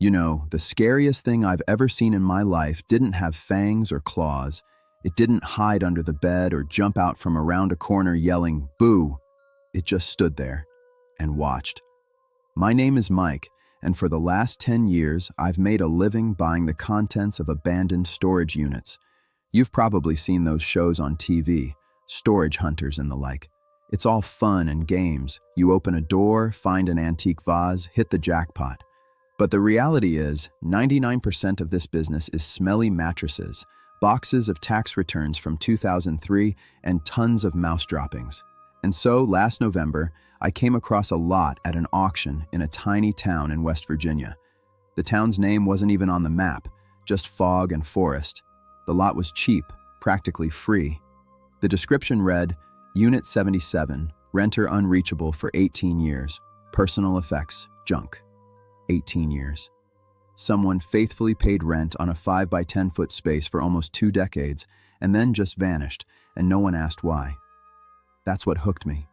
You know, the scariest thing I've ever seen in my life didn't have fangs or claws. It didn't hide under the bed or jump out from around a corner yelling, "Boo!" It just stood there and watched. My name is Mike, and for the last 10 years, I've made a living buying the contents of abandoned storage units. You've probably seen those shows on TV, Storage Hunters and the like. It's all fun and games. You open a door, find an antique vase, hit the jackpot. But the reality is, 99% of this business is smelly mattresses, boxes of tax returns from 2003, and tons of mouse droppings. And so, last November, I came across a lot at an auction in a tiny town in West Virginia. The town's name wasn't even on the map, just fog and forest. The lot was cheap, practically free. The description read, Unit 77, renter unreachable for 18 years, personal effects, junk. 18 years. Someone faithfully paid rent on a 5 by 10 foot space for almost 2 decades and then just vanished, and no one asked why. That's what hooked me.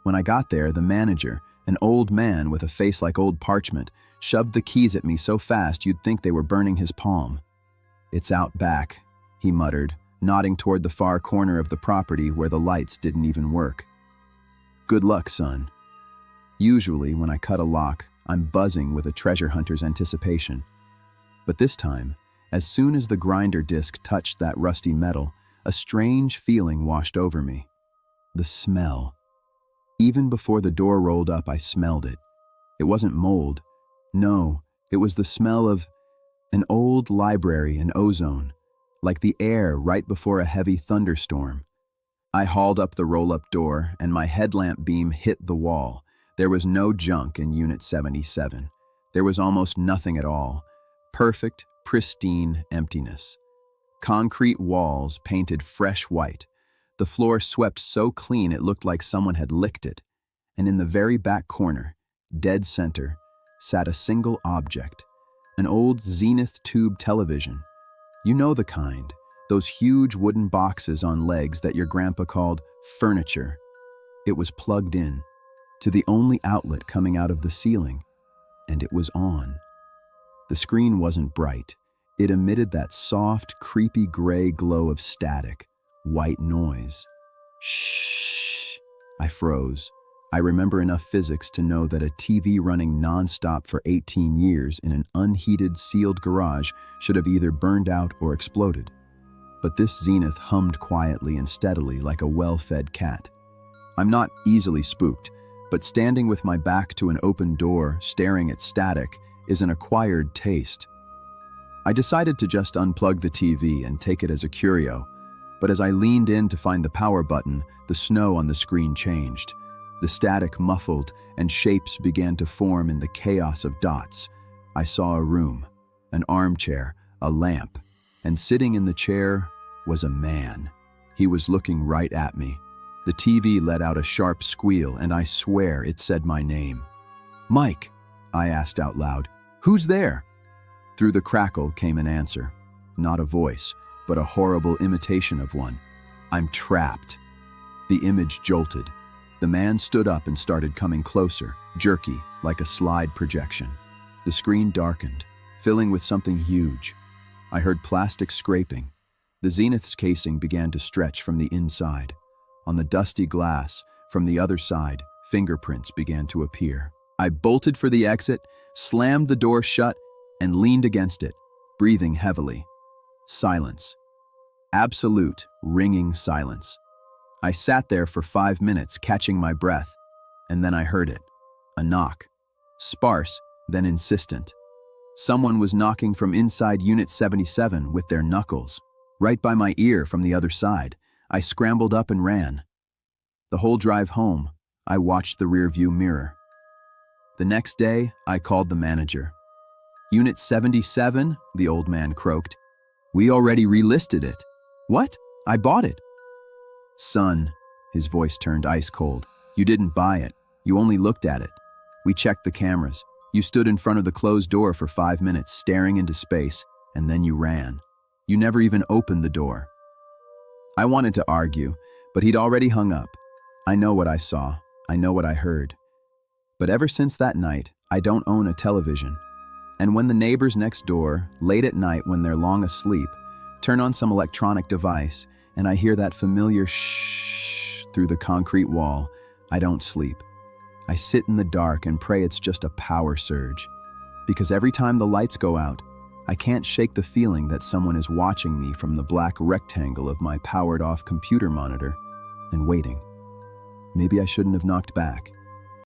When I got there, the manager, an old man with a face like old parchment, shoved the keys at me so fast you'd think they were burning his palm. "It's out back," he muttered, nodding toward the far corner of the property where the lights didn't even work. "Good luck, son." Usually, when I cut a lock, I'm buzzing with a treasure hunter's anticipation. But this time, as soon as the grinder disc touched that rusty metal, a strange feeling washed over me. The smell. Even before the door rolled up, I smelled it. It wasn't mold. No, it was the smell of an old library in Ozone, like the air right before a heavy thunderstorm. I hauled up the roll-up door, and my headlamp beam hit the wall. There was no junk in Unit 77. There was almost nothing at all. Perfect, pristine emptiness. Concrete walls painted fresh white. The floor swept so clean it looked like someone had licked it. And in the very back corner, dead center, sat a single object. An old Zenith tube television. You know the kind. Those huge wooden boxes on legs that your grandpa called furniture. It was plugged in to the only outlet coming out of the ceiling, and it was on. The screen wasn't bright. It emitted that soft, creepy gray glow of static, white noise. Shh! I froze. I remember enough physics to know that a TV running nonstop for 18 years in an unheated, sealed garage should have either burned out or exploded. But this Zenith hummed quietly and steadily like a well-fed cat. I'm not easily spooked, but standing with my back to an open door, staring at static, is an acquired taste. I decided to just unplug the TV and take it as a curio, but as I leaned in to find the power button, the snow on the screen changed. The static muffled, and shapes began to form in the chaos of dots. I saw a room, an armchair, a lamp, and sitting in the chair was a man. He was looking right at me. The TV let out a sharp squeal, and I swear it said my name. "Mike," I asked out loud. "Who's there?" Through the crackle came an answer. Not a voice, but a horrible imitation of one. "I'm trapped." The image jolted. The man stood up and started coming closer, jerky, like a slide projection. The screen darkened, filling with something huge. I heard plastic scraping. The Zenith's casing began to stretch from the inside. On the dusty glass, from the other side, fingerprints began to appear. I bolted for the exit, slammed the door shut, and leaned against it, breathing heavily. Silence. Absolute, ringing silence. I sat there for 5 minutes, catching my breath, and then I heard it. A knock. Sparse, then insistent. Someone was knocking from inside Unit 77 with their knuckles, right by my ear from the other side. I scrambled up and ran. The whole drive home, I watched the rearview mirror. The next day, I called the manager. "Unit 77, the old man croaked. "We already relisted it." "What? I bought it." "Son," his voice turned ice cold, "you didn't buy it. You only looked at it. We checked the cameras. You stood in front of the closed door for 5 minutes, staring into space, and then you ran. You never even opened the door." I wanted to argue, but he'd already hung up. I know what I saw. I know what I heard. But ever since that night, I don't own a television. And when the neighbors next door, late at night when they're long asleep, turn on some electronic device, and I hear that familiar shh through the concrete wall, I don't sleep. I sit in the dark and pray it's just a power surge. Because every time the lights go out, I can't shake the feeling that someone is watching me from the black rectangle of my powered-off computer monitor and waiting. Maybe I shouldn't have knocked back.